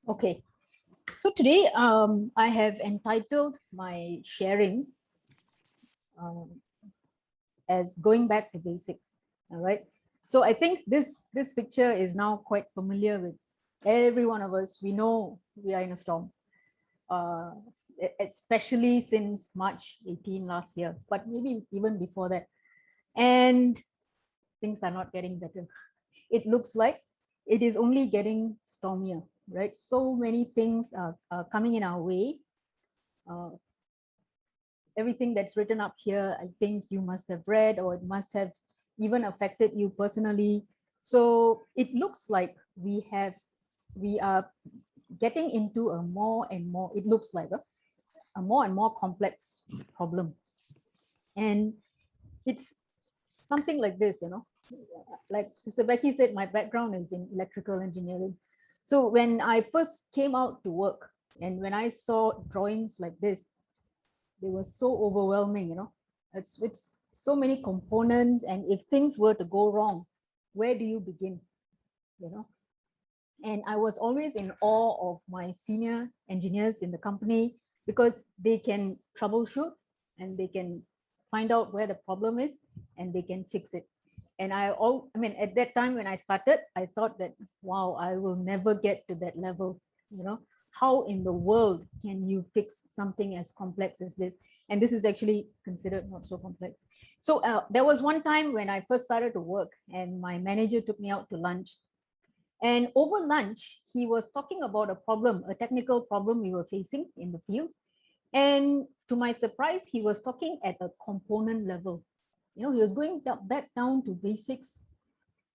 Okay, so today I have entitled my sharing um, as going back to basics. All right. So I think this picture is now quite familiar with every one of us. We know we are in a storm, uh, especially since March 18 last year, but maybe even before that. And things are not getting better. It looks like it is only getting stormier, right? So many things are coming in our way. Uh, Everything that's written up here, I think you must have read, or it must have even affected you personally. So it looks like we are getting into a more and more, it looks like a more and more complex problem. And it's something like this, like Sister Becky said, my background is in electrical engineering. So when I first came out to work and when I saw drawings like this, they were so overwhelming. It's with so many components, and if things were to go wrong, where do you begin? you know and I was always in awe of my senior engineers in the company, because they can troubleshoot and they can find out where the problem is and they can fix it. And I mean, at that time when I started, I thought that, wow, I will never get to that level. How in the world can you fix something as complex as this? And this is actually considered not so complex. So there was one time when I first started to work, and my manager took me out to lunch, and over lunch, he was talking about a problem, a technical problem we were facing in the field. And to my surprise, he was talking at a component level. He was going back down to basics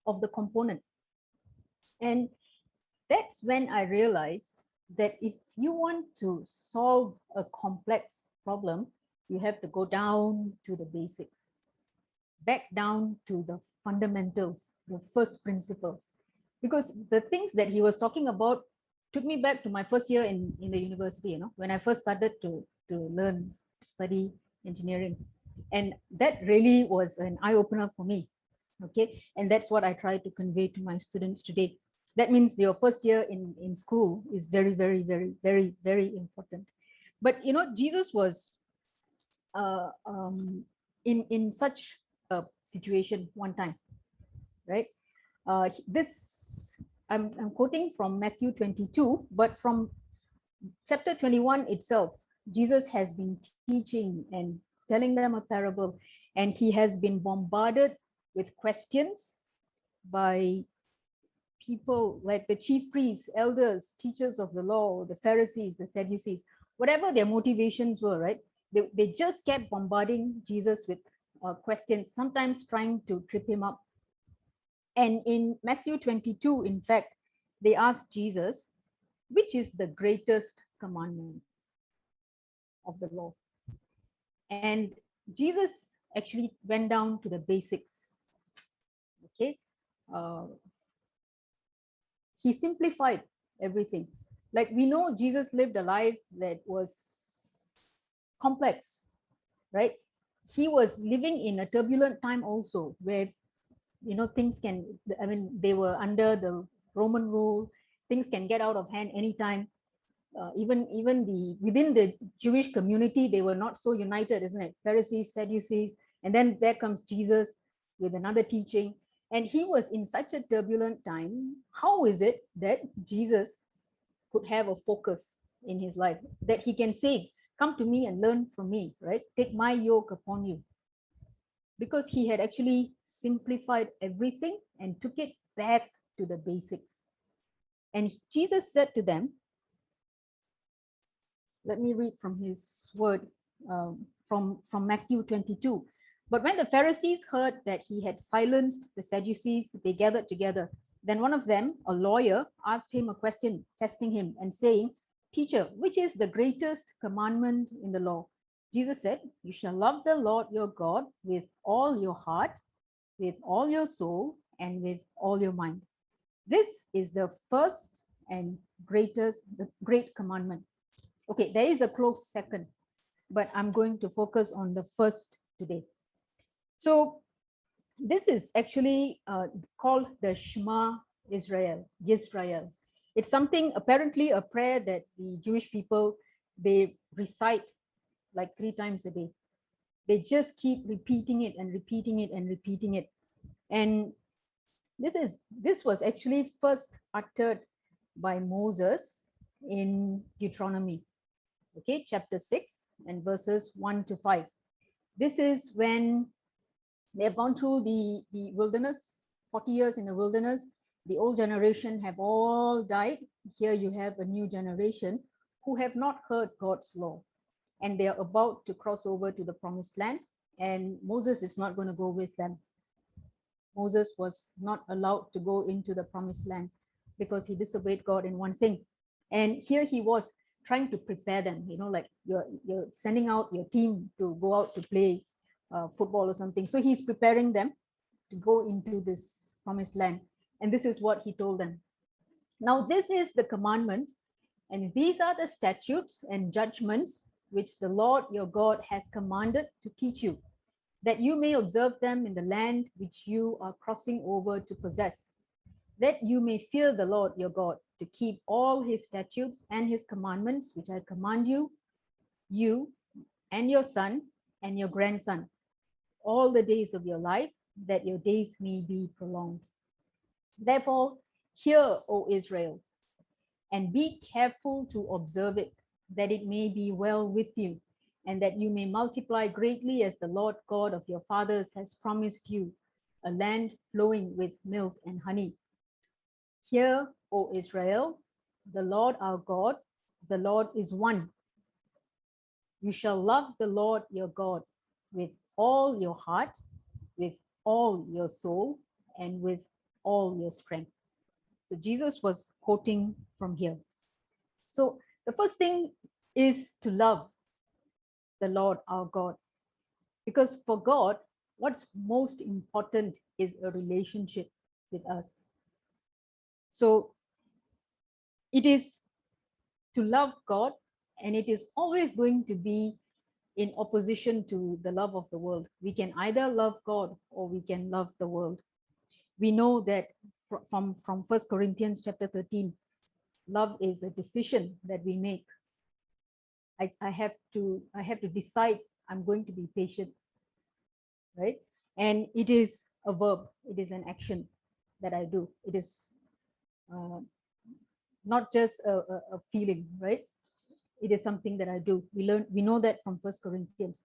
of the component. And that's when I realized that if you want to solve a complex problem, you have to go down to the basics, back down to the fundamentals, the first principles. Because the things that he was talking about took me back to my first year in the university, when I first started to learn, study engineering. And that really was an eye-opener for me. Okay. And that's what I try to convey to my students today. That means your first year in school is very, very, very, very, very important. But Jesus was in such a situation one time, right? This I'm quoting from Matthew 22, but from chapter 21 itself, Jesus has been teaching and telling them a parable, and he has been bombarded with questions by people like the chief priests, elders, teachers of the law, the Pharisees, the Sadducees, whatever their motivations were, right? They just kept bombarding Jesus with questions, sometimes trying to trip him up. And in Matthew 22, in fact, they asked Jesus, which is the greatest commandment of the law? And Jesus actually went down to the basics. Okay. He simplified everything. Like, we know Jesus lived a life that was complex, right? He was living in a turbulent time also, where things can, I mean, they were under the Roman rule. Things can get out of hand anytime. Even the within the Jewish community, they were not so united, isn't it? Pharisees, Sadducees, and then there comes Jesus with another teaching. And he was in such a turbulent time. How is it that Jesus could have a focus in his life, that he can say, come to me and learn from me, right? Take my yoke upon you. Because he had actually simplified everything and took it back to the basics. And Jesus said to them, let me read from his word, from Matthew 22. But when the Pharisees heard that he had silenced the Sadducees, they gathered together. Then one of them, a lawyer, asked him a question, testing him and saying, Teacher, which is the greatest commandment in the law? Jesus said, you shall love the Lord your God with all your heart, with all your soul, and with all your mind. This is the first and the great commandment. Okay, there is a close second, but I'm going to focus on the first today. So this is actually called the Shema Israel. It's something, apparently a prayer that the Jewish people, they recite like 3 times a day. They just keep repeating it and repeating it and repeating it. And this was actually first uttered by Moses in Deuteronomy, okay, chapter 6 and verses 1 to 5. This is when they have gone through the wilderness, 40 years in the wilderness. The old generation have all died. Here you have a new generation who have not heard God's law, and they are about to cross over to the promised land, and Moses is not going to go with them. Moses was not allowed to go into the promised land because he disobeyed God in one thing. And here he was trying to prepare them, like you're sending out your team to go out to play football or something. So he's preparing them to go into this promised land. And this is what he told them. Now, this is the commandment, and these are the statutes and judgments which the Lord your God has commanded to teach you, that you may observe them in the land which you are crossing over to possess, that you may fear the Lord your God, to keep all his statutes and his commandments, which I command you, you and your son and your grandson, all the days of your life, that your days may be prolonged. Therefore, hear, O Israel, and be careful to observe it, that it may be well with you, and that you may multiply greatly, as the Lord God of your fathers has promised you, a land flowing with milk and honey. Hear, O Israel, the Lord our God, the Lord is one. You shall love the Lord your God with all your heart, with all your soul, and with all your strength. So Jesus was quoting from here. So the first thing is to love the Lord our God, because for God, what's most important is a relationship with us. So it is to love God, and it is always going to be in opposition to the love of the world. We can either love God or we can love the world. We know that from 1 Corinthians chapter 13, love is a decision that we make. I have to decide I'm going to be patient, right? And it is a verb, it is an action that I do. It is not just a feeling, right? It is something that I do. We know that from 1 Corinthians.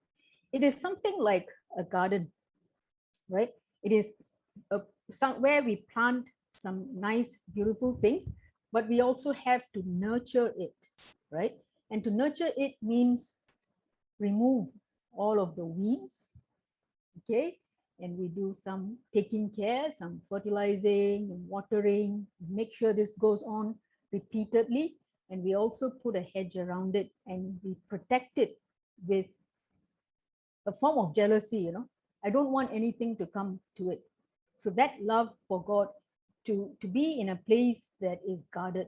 It is something like a garden, right? It is somewhere we plant some nice, beautiful things, but we also have to nurture it, right? And to nurture it means remove all of the weeds, okay? And we do some taking care, some fertilizing and watering, make sure this goes on repeatedly. And we also put a hedge around it, and we protect it with a form of jealousy, I don't want anything to come to it. So that love for God, to be in a place that is guarded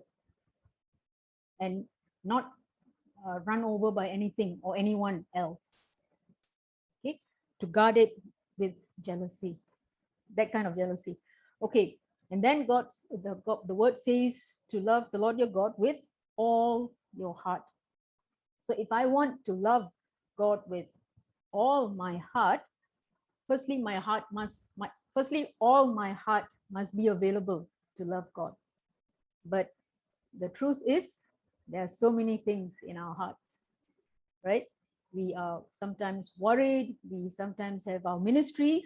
and not run over by anything or anyone else, okay? To guard it with jealousy, that kind of jealousy, okay? And then the word says to love the Lord your God with all your heart. So if I want to love God with all my heart, firstly, all my heart must be available to love God. But the truth is, there are so many things in our hearts, right? We are sometimes worried. We sometimes have our ministries.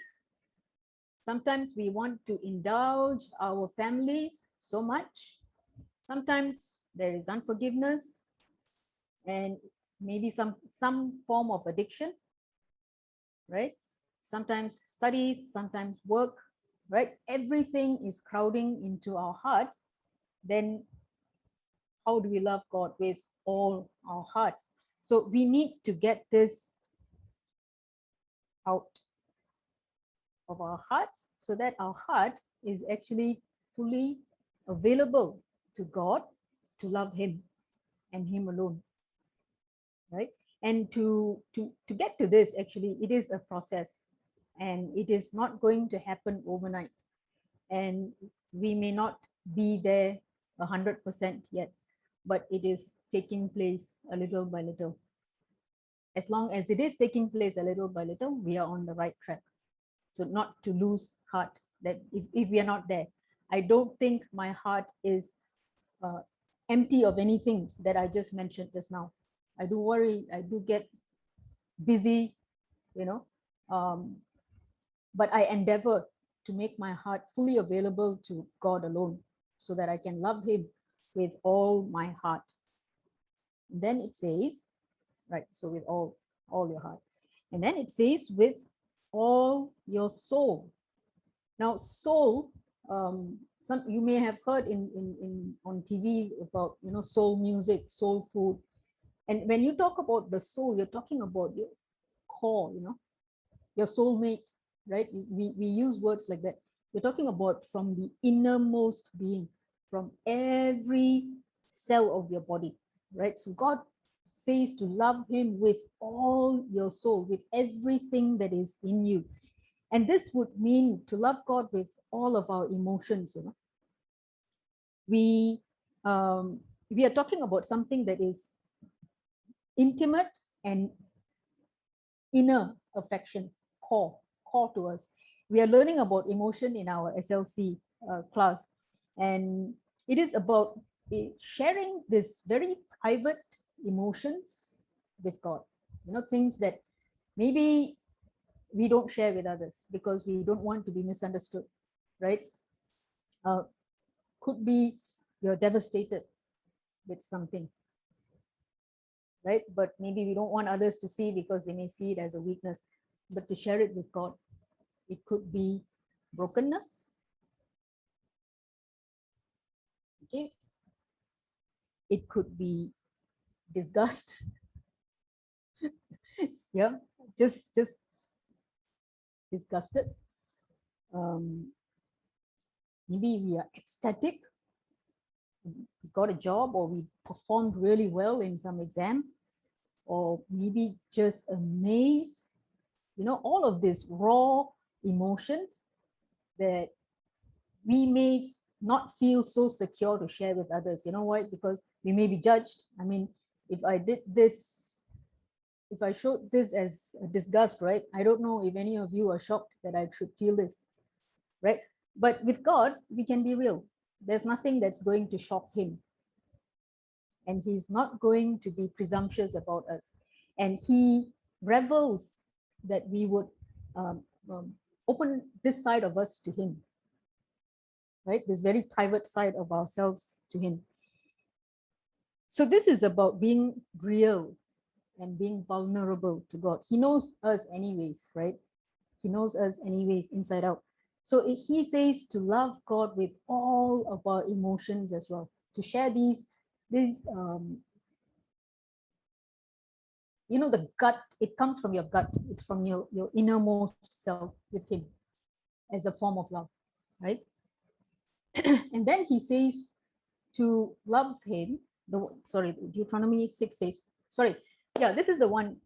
Sometimes we want to indulge our families so much. Sometimes there is unforgiveness and maybe some form of addiction, right? Sometimes studies, sometimes work, right? Everything is crowding into our hearts. Then how do we love God with all our hearts? So we need to get this out of our hearts, so that our heart is actually fully available to God, to love him and him alone, right? And to get to this, actually, it is a process, and it is not going to happen overnight. And we may not be there 100% yet, but it is taking place a little by little. As long as it is taking place a little by little, we are on the right track. So not to lose heart, that if we are not there, I don't think my heart is uh, empty of anything that I just mentioned just now. I do worry, I do get busy, you know, but I endeavor to make my heart fully available to God alone so that I can love him with all my heart. And then it says, right, so with all your heart. And then it says with all your soul. Now, soul, some you may have heard in on TV about, you know, soul music, soul food. And when you talk about the soul, you're talking about your core, you know, your soulmate, right? We use words like that. We're talking about from the innermost being, from every cell of your body, right? So God says to love him with all your soul, with everything that is in you. And this would mean to love God with all of our emotions, you know. We are talking about something that is intimate and inner affection, core to us. We are learning about emotion in our SLC class, and it is about sharing this very private emotions with God. You know, things that maybe we don't share with others because we don't want to be misunderstood, right? Uh, could be you're devastated with something, right? But maybe we don't want others to see because they may see it as a weakness, but to share it with God. It could be brokenness. Okay. It could be disgust. Yeah, just disgusted. Um, maybe we are ecstatic. We got a job, or we performed really well in some exam, or maybe just amazed. You know, all of these raw emotions that we may not feel so secure to share with others. You know why? Because we may be judged. I mean, if I did this, if I showed this as a disgust, right? I don't know if any of you are shocked that I should feel this, right? But with God, we can be real. There's nothing that's going to shock him. And he's not going to be presumptuous about us. And he revels that we would um, um, open this side of us to him, right? This very private side of ourselves to him. So this is about being real and being vulnerable to God. He knows us anyways, right? He knows us anyways, inside out. So he says to love God with all of our emotions as well, to share these you know, the gut, it comes from your gut, it's from your innermost self with him as a form of love, right? And then he says to love him, Deuteronomy 6 says, sorry, yeah, this is the one,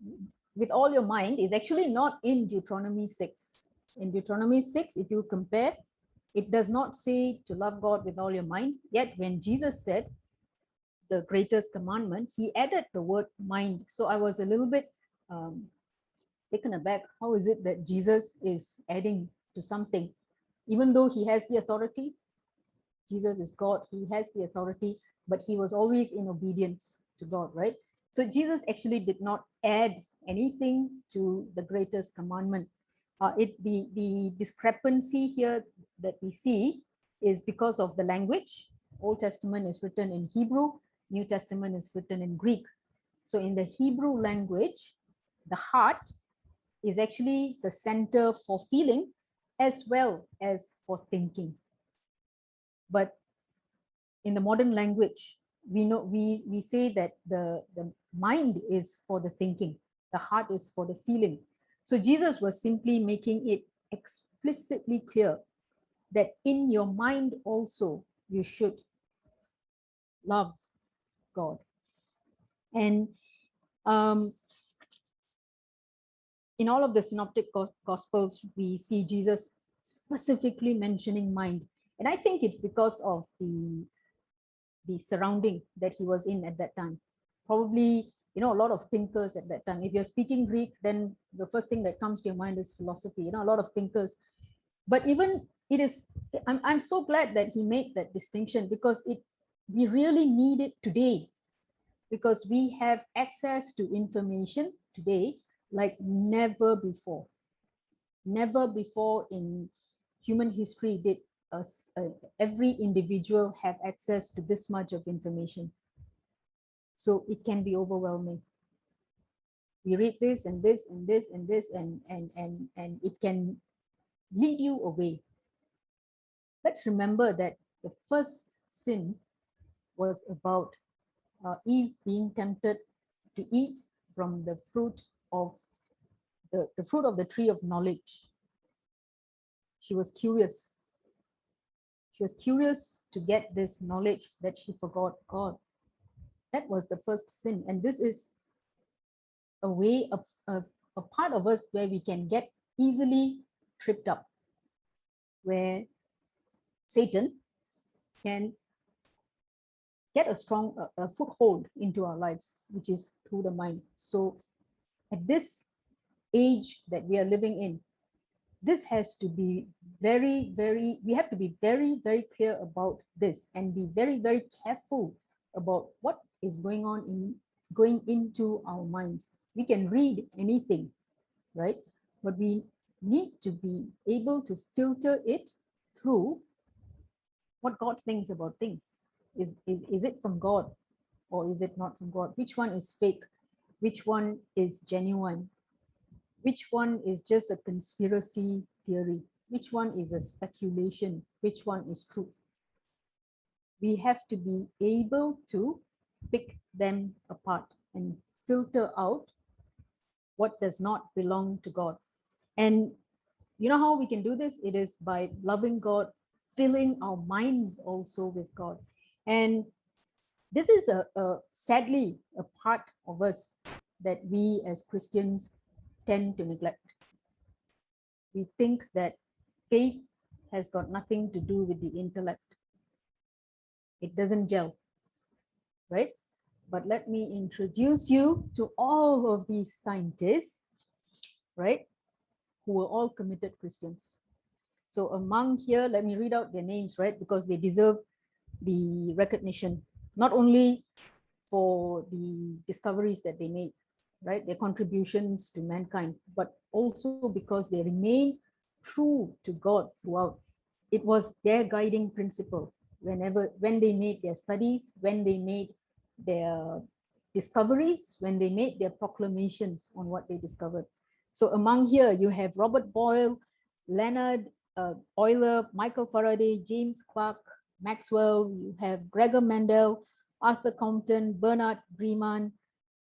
with all your mind, is actually not in Deuteronomy 6. In Deuteronomy 6, if you compare, it does not say to love God with all your mind. Yet when Jesus said the greatest commandment, he added the word mind. So I was a little bit taken aback. How is it that Jesus is adding to something? Even though he has the authority, Jesus is God, he has the authority, but he was always in obedience to God, right? So Jesus actually did not add anything to the greatest commandment. The discrepancy here that we see is because of the language. Old Testament is written in Hebrew, New Testament is written in Greek. So in the Hebrew language, the heart is actually the center for feeling as well as for thinking. But in the modern language, we say that the mind is for the thinking, the heart is for the feeling. So Jesus was simply making it explicitly clear that in your mind also you should love God. And in all of the synoptic gospels, we see Jesus specifically mentioning mind. And I think it's because of the the surrounding that he was in at that time. Probably, a lot of thinkers at that time. If you're speaking Greek, then the first thing that comes to your mind is philosophy, a lot of thinkers. But even it is, I'm so glad that he made that distinction, because we really need it today, because we have access to information today like never before. Never before in human history did every individual have access to this much of information. So it can be overwhelming. We read this and this and this and this, and it can lead you away. Let's remember that the first sin was about Eve being tempted to eat from the fruit of the fruit of the tree of knowledge. She was curious. She was curious to get this knowledge that she forgot God. That was the first sin. And this is a way, a part of us where we can get easily tripped up, where Satan can get a strong foothold into our lives, which is through the mind. So at this age that we are living in, this has to be we have to be very, very clear about this, and be very, very careful about what is going into our minds. We can read anything, right? But we need to be able to filter it through what God thinks about things. Is it from God, or is it not from God? Which one is fake? Which one is genuine? Which one is just a conspiracy theory? Which one is a speculation? Which one is truth? We have to be able to pick them apart and filter out what does not belong to God. And you know how we can do this? It is by loving God, filling our minds also with God. And this is sadly a part of us that we as Christians tend to neglect. We think that faith has got nothing to do with the intellect. It doesn't gel, right? But let me introduce you to all of these scientists, right, who were all committed Christians. So among here, let me read out their names, right, because they deserve the recognition, not only for the discoveries that they made, right, their contributions to mankind, but also because they remained true to God throughout. It was their guiding principle when they made their studies, when they made their discoveries, when they made their proclamations on what they discovered. So among here, you have Robert Boyle, Leonard Euler, Michael Faraday, James Clerk, Maxwell, you have Gregor Mendel, Arthur Compton, Bernard Riemann,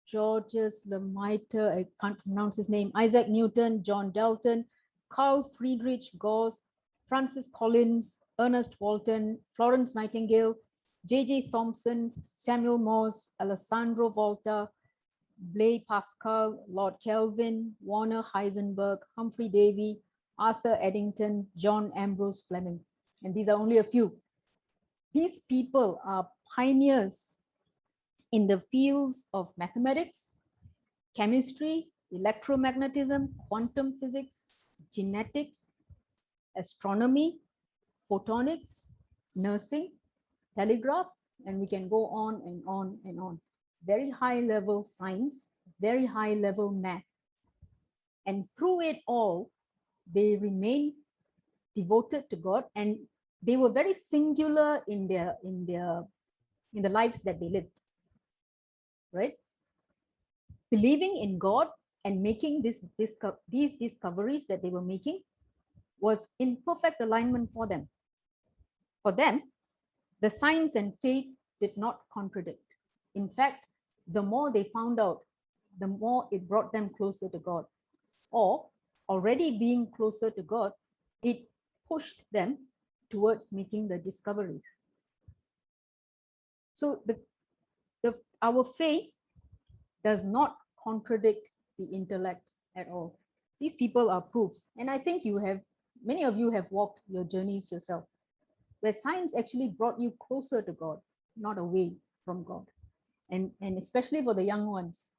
Georges Lemaitre, I can't pronounce his name, Isaac Newton, John Dalton, Carl Friedrich Gauss, Francis Collins, Ernest Walton, Florence Nightingale, J.J. Thomson, Samuel Morse, Alessandro Volta, Blaise Pascal, Lord Kelvin, Werner Heisenberg, Humphrey Davy, Arthur Eddington, John Ambrose Fleming. And these are only a few. These people are pioneers in the fields of mathematics, chemistry, electromagnetism, quantum physics, genetics, astronomy, photonics, nursing, telegraph, and we can go on and on and on. Very high level science, very high level math. And through it all, they remain devoted to God, and they were very singular in the lives that they lived, right? Believing in God and making these discoveries that they were making was in perfect alignment for them. For them, the science and faith did not contradict. In fact, the more they found out, the more it brought them closer to God. Or, already being closer to God, it pushed them towards making the discoveries. So our faith does not contradict the intellect at all. These people are proofs. And I think many of you have walked your journeys yourself, where science actually brought you closer to God. not away from God. And especially for the young ones,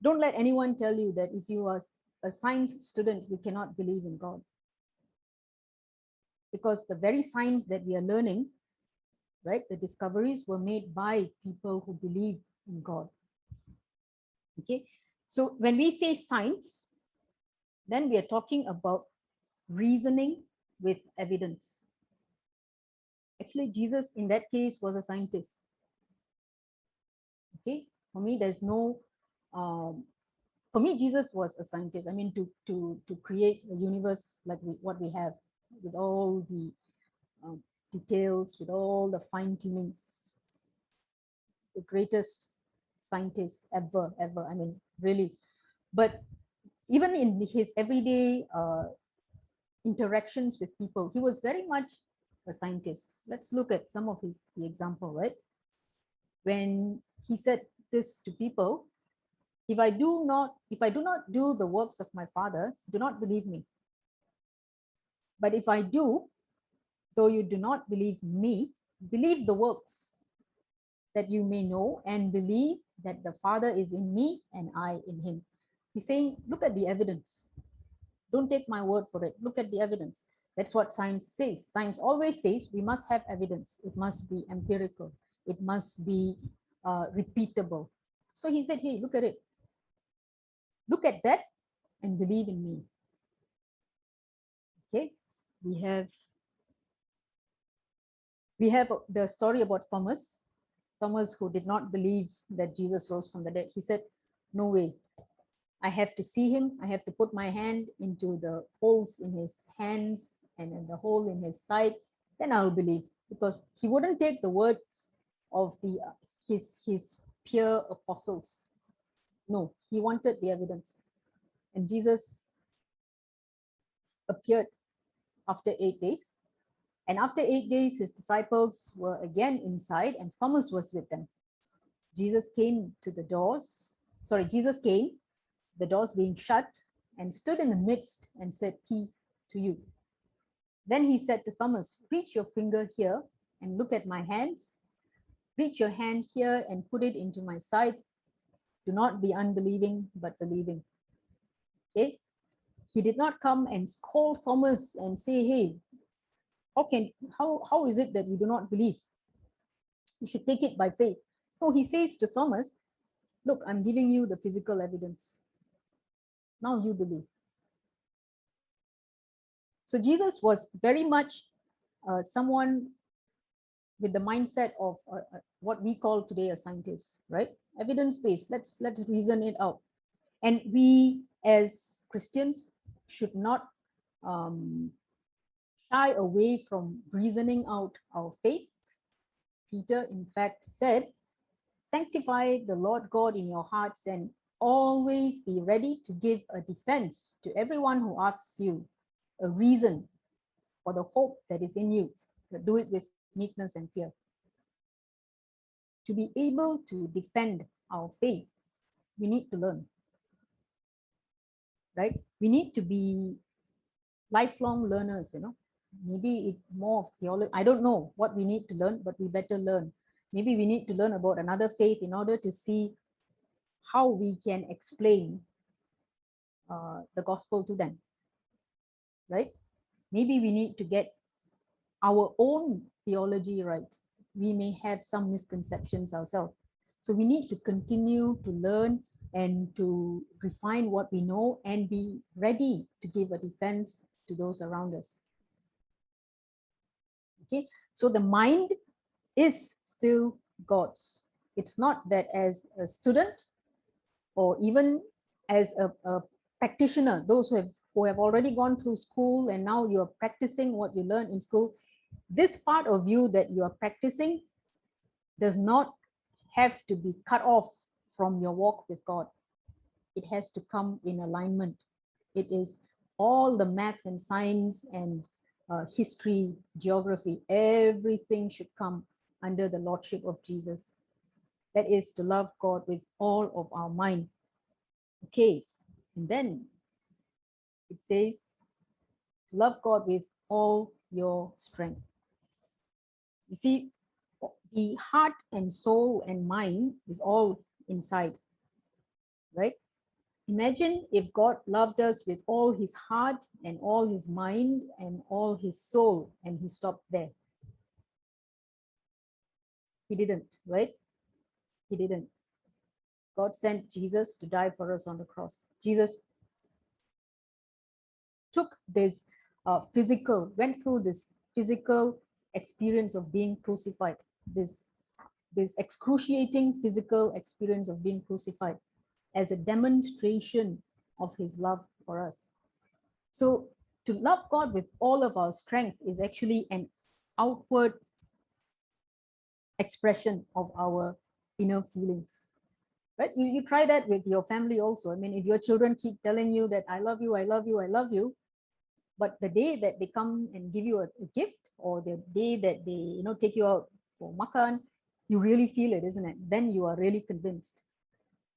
don't let anyone tell you that if you are a science student, you cannot believe in God. Because the very science that we are learning, right, the discoveries were made by people who believe in God. Okay, so when we say science, then we are talking about reasoning with evidence. Actually, Jesus in that case was a scientist. Okay, for me, there's no, for me, Jesus was a scientist. I mean, to create a universe like what we have, with all the details, with all the fine tuning, the greatest scientist ever. I mean, really. But even in his everyday interactions with people, he was very much a scientist. Let's look at some of the example, right? When he said this to people, if I do not do the works of my Father, do not believe me. But if I do, though you do not believe me, believe the works, that you may know and believe that the Father is in me and I in him. He's saying, look at the evidence. Don't take my word for it. Look at the evidence. That's what science says. Science always says we must have evidence. It must be empirical. It must be repeatable. So he said, hey, look at it. Look at that and believe in me. Okay, we have the story about Thomas who did not believe that Jesus rose from the dead. He said, no way, I have to see him. I have to put my hand into the holes in his hands and in the hole in his side, then I'll believe. Because he wouldn't take the words of his peer apostles. No, he wanted the evidence. And Jesus appeared after 8 days. And after 8 days, his disciples were again inside and Thomas was with them. Jesus came, the doors being shut, and stood in the midst and said, peace to you. Then he said to Thomas, reach your finger here and look at my hands. Reach your hand here and put it into my side. Do not be unbelieving, but believing. Okay? He did not come and call Thomas and say, hey, how is it that you do not believe? You should take it by faith. No, he says to Thomas, look, I'm giving you the physical evidence. Now you believe. So Jesus was very much someone with the mindset of what we call today a scientist, right? Evidence-based. Let's reason it out. And we as Christians should not shy away from reasoning out our faith. Peter, in fact, said, sanctify the Lord God in your hearts and always be ready to give a defense to everyone who asks you a reason for the hope that is in you. But do it with meekness and fear. To be able to defend our faith, we need to learn, right? We need to be lifelong learners, Maybe it's more of theology. I don't know what we need to learn, but we better learn. Maybe we need to learn about another faith in order to see how we can explain the gospel to them, right? Maybe we need to get our own theology right. We may have some misconceptions ourselves. So we need to continue to learn and to refine what we know and be ready to give a defense to those around us. Okay, so the mind is still God's. It's not that as a student or even as a practitioner, those who have already gone through school and now you're practicing what you learned in school, this part of you that you are practicing does not have to be cut off from your walk with God. It has to come in alignment. It is all the math and science and history, geography, everything should come under the lordship of Jesus. That is to love God with all of our mind. Okay, and then it says to love God with all your strength. You see, the heart and soul and mind is all inside, right? Imagine if God loved us with all his heart and all his mind and all his soul, and he stopped there. He didn't, right? He didn't. God sent Jesus to die for us on the cross. Jesus took this went through this physical experience of being crucified, this excruciating physical experience of being crucified as a demonstration of his love for us. So to love God with all of our strength is actually an outward expression of our inner feelings, right? You try that with your family also. I mean, if your children keep telling you that I love you, I love you, I love you, but the day that they come and give you a gift, or the day that they take you out for makan, you really feel it, isn't it? Then you are really convinced.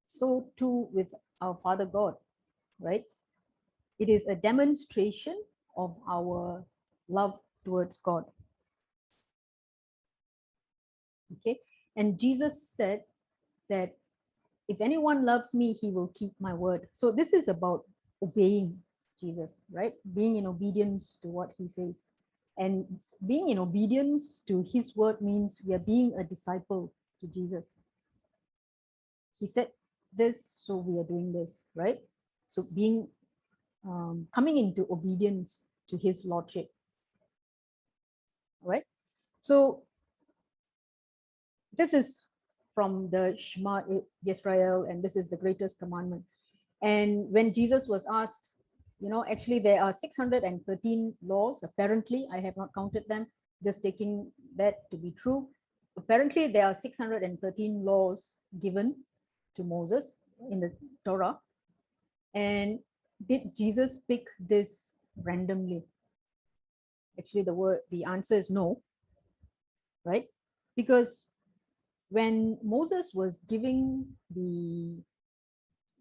So too with our Father God, right? It is a demonstration of our love towards God. Okay, and Jesus said that if anyone loves me, he will keep my word. So this is about obeying Jesus, right? Being in obedience to what he says. And being in obedience to his word means we are being a disciple to Jesus. He said this, so we are doing this, right? So being coming into obedience to his lordship, right? So this is from the Shema Israel, and this is the greatest commandment. And when Jesus was asked, actually there are 613 laws, apparently. I have not counted them, just taking that to be true. Apparently there are 613 laws given to Moses in the Torah. And did Jesus pick this randomly? Actually, the answer is no, right? Because when Moses was giving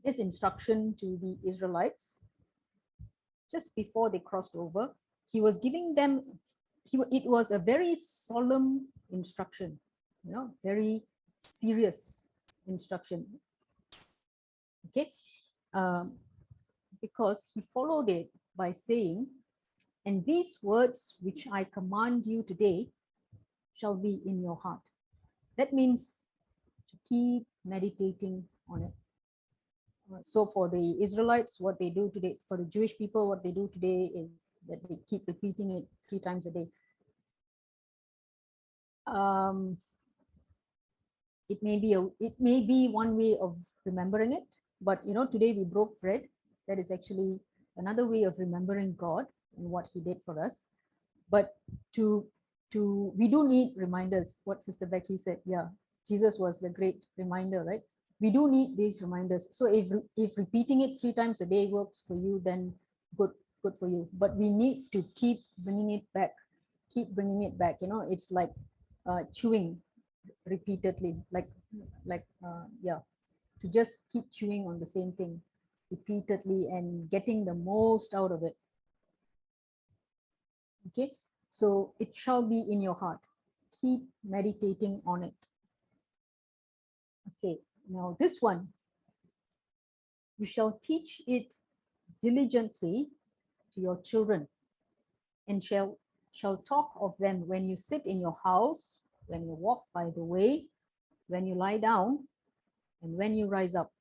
this instruction to the Israelites, just before they crossed over, he was giving them, it was a very solemn instruction, very serious instruction. Okay, because he followed it by saying, and these words which I command you today shall be in your heart. That means to keep meditating on it. So for the Israelites, what they do today, for the Jewish people, what they do today is that they keep repeating it 3 times a day. It may be one way of remembering it, but today we broke bread. That is actually another way of remembering God and what he did for us. But we do need reminders. What Sister Becky said, yeah, Jesus was the great reminder, right? We do need these reminders. So if repeating it 3 times a day works for you, then good for you. But we need to keep bringing it back. It's like chewing repeatedly, to just keep chewing on the same thing repeatedly and getting the most out of it. Okay, so it shall be in your heart. Keep meditating on it. Okay, now this one, you shall teach it diligently to your children, and shall talk of them when you sit in your house, when you walk by the way, when you lie down, and when you rise up.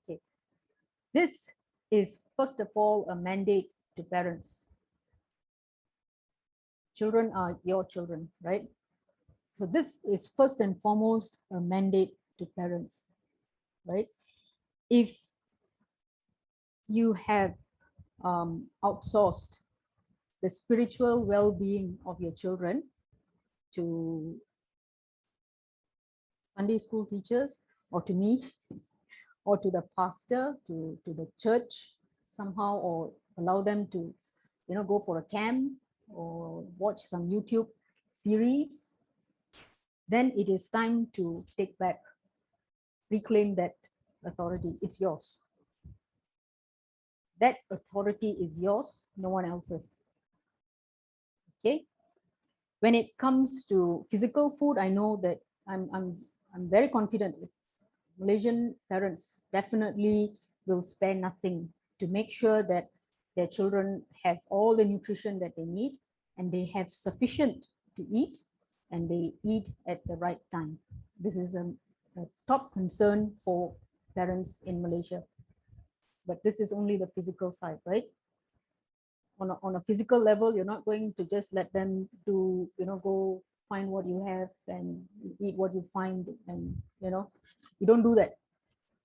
Okay, this is first of all a mandate to parents. Children are your children, right? So this is first and foremost a mandate to parents, right? If you have outsourced the spiritual well-being of your children to Sunday school teachers, or to me, or to the pastor, to the church somehow, or allow them to, go for a camp or watch some YouTube series, then it is time to take back, reclaim that authority. It's yours. That authority is yours, no one else's. Okay. When it comes to physical food, I know that I'm very confident with Malaysian parents definitely will spare nothing to make sure that their children have all the nutrition that they need and they have sufficient to eat and they eat at the right time. This is a top concern for parents in Malaysia. But this is only the physical side, right? On a physical level, you're not going to just let them do, go find what you have and eat what you find, and you don't do that.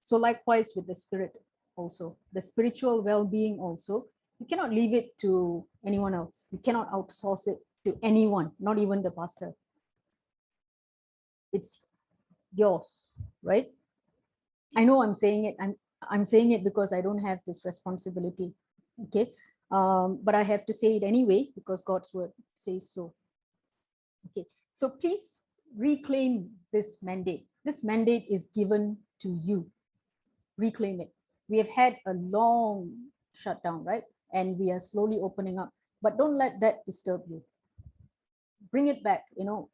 So likewise with the spirit also, the spiritual well-being also, you cannot leave it to anyone else. You cannot outsource it to anyone, not even the pastor. It's yours, right? I know I'm saying it. I'm saying it because I don't have this responsibility. Okay. But I have to say it anyway because God's word says so. Okay. So please reclaim this mandate. This mandate is given to you. Reclaim it. We have had a long shutdown, right? And we are slowly opening up. But don't let that disturb you. Bring it back.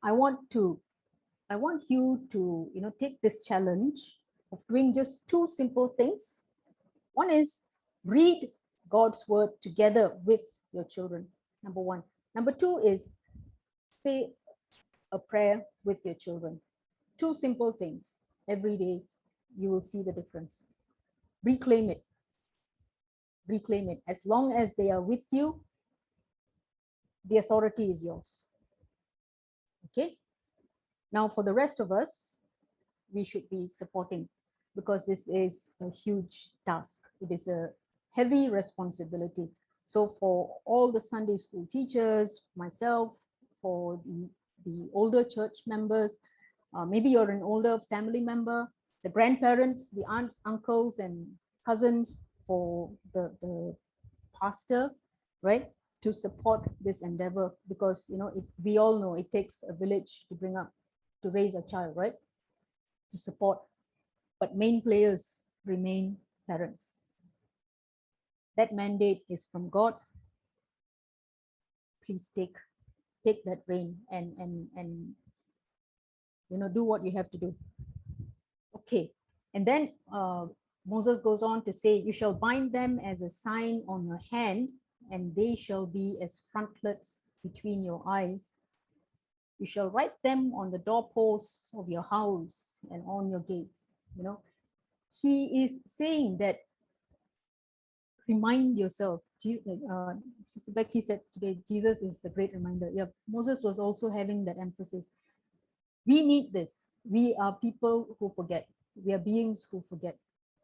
I want you to, take this challenge of doing just two simple things. One is read God's word together with your children, number one. Number two is say a prayer with your children. Two simple things. Every day, you will see the difference. Reclaim it. Reclaim it. As long as they are with you, the authority is yours. Okay? Now, for the rest of us, we should be supporting because this is a huge task. It is a heavy responsibility. So for all the Sunday school teachers, myself, for the older church members, maybe you're an older family member, the grandparents, the aunts, uncles, and cousins, for the pastor, right, to support this endeavor, because we all know it takes a village to raise a child, right, to support, but main players remain parents. That mandate is from God. Please take that reign and do what you have to do. Okay. And then Moses goes on to say, you shall bind them as a sign on your hand, and they shall be as frontlets between your eyes. You shall write them on the doorposts of your house and on your gates. He is saying that remind yourself. Sister Becky said today, Jesus is the great reminder. Yeah, Moses was also having that emphasis. We need this. We are people who forget. We are beings who forget.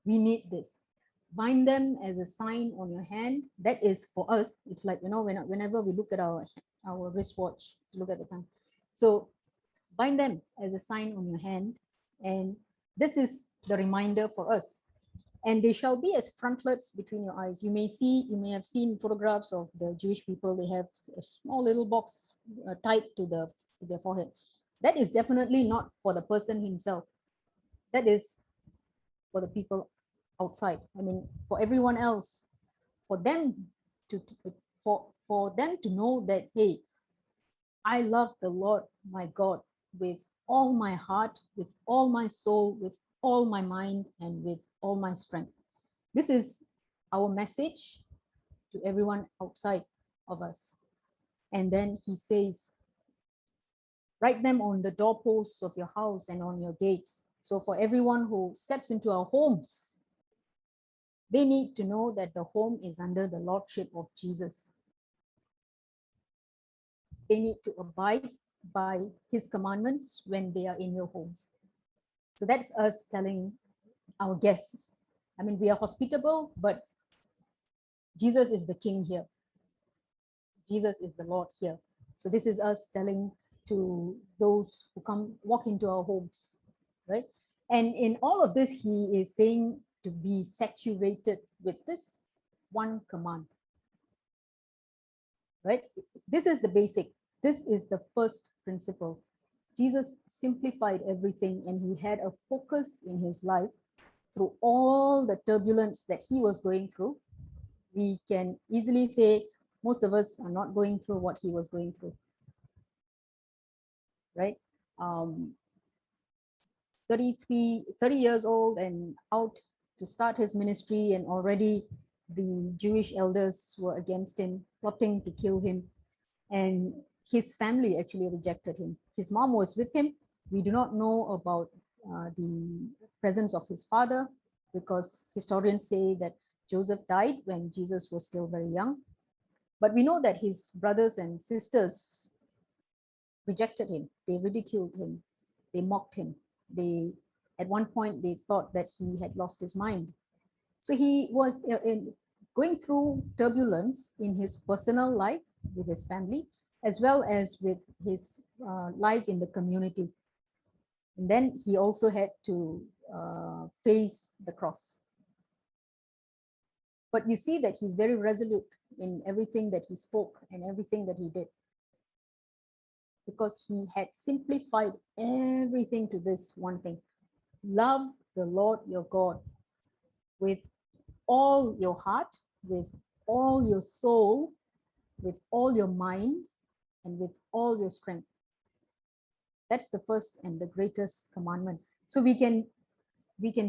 We need this. Bind them as a sign on your hand. That is for us. It's like, whenever we look at our wristwatch to look at the time. So bind them as a sign on your hand. And this is the reminder for us. And they shall be as frontlets between your eyes. You may have seen photographs of the Jewish people. They have a small little box tied to their forehead. That is definitely not for the person himself. That is for the people outside. I mean, for everyone else, for them to know that, hey, I love the Lord my God with all my heart, with all my soul, with all my mind, and with all my strength. This is our message to everyone outside of us. And then he says, write them on the doorposts of your house and on your gates. So for everyone who steps into our homes, they need to know that the home is under the lordship of Jesus. They need to abide by his commandments when they are in your homes. So that's us telling our guests. I mean, we are hospitable, but Jesus is the king here. Jesus is the Lord here. So this is us telling to those who walk into our homes, right? And in all of this, he is saying to be saturated with this one command, right? This is the basic. This is the first principle. Jesus simplified everything, and he had a focus in his life through all the turbulence that he was going through. We can easily say most of us are not going through what he was going through. right? Um, 30 years old and out to start his ministry, and already the Jewish elders were against him, plotting to kill him. And his family actually rejected him. His mom was with him. We do not know about the presence of his father, because historians say that Joseph died when Jesus was still very young. But we know that his brothers and sisters rejected him. They ridiculed him. They mocked him. They, at one point, they thought that he had lost his mind. So he was going through turbulence in his personal life with his family, as well as with his life in the community. And then he also had to face the cross. But you see that he's very resolute in everything that he spoke and everything that he did, because he had simplified everything to this one thing: love the Lord your God with all your heart, with all your soul, with all your mind, and with all your strength. That's the first and the greatest commandment. So we can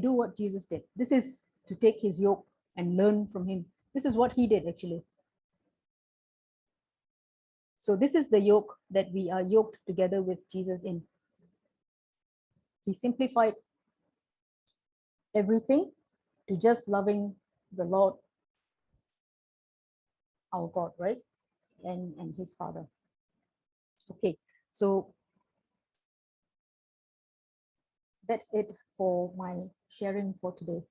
do what Jesus did. This is to take his yoke and learn from him. This is what he did actually. So this is the yoke that we are yoked together with Jesus in. He simplified everything to just loving the Lord, our God, right? And his Father. Okay, so that's it for my sharing for today.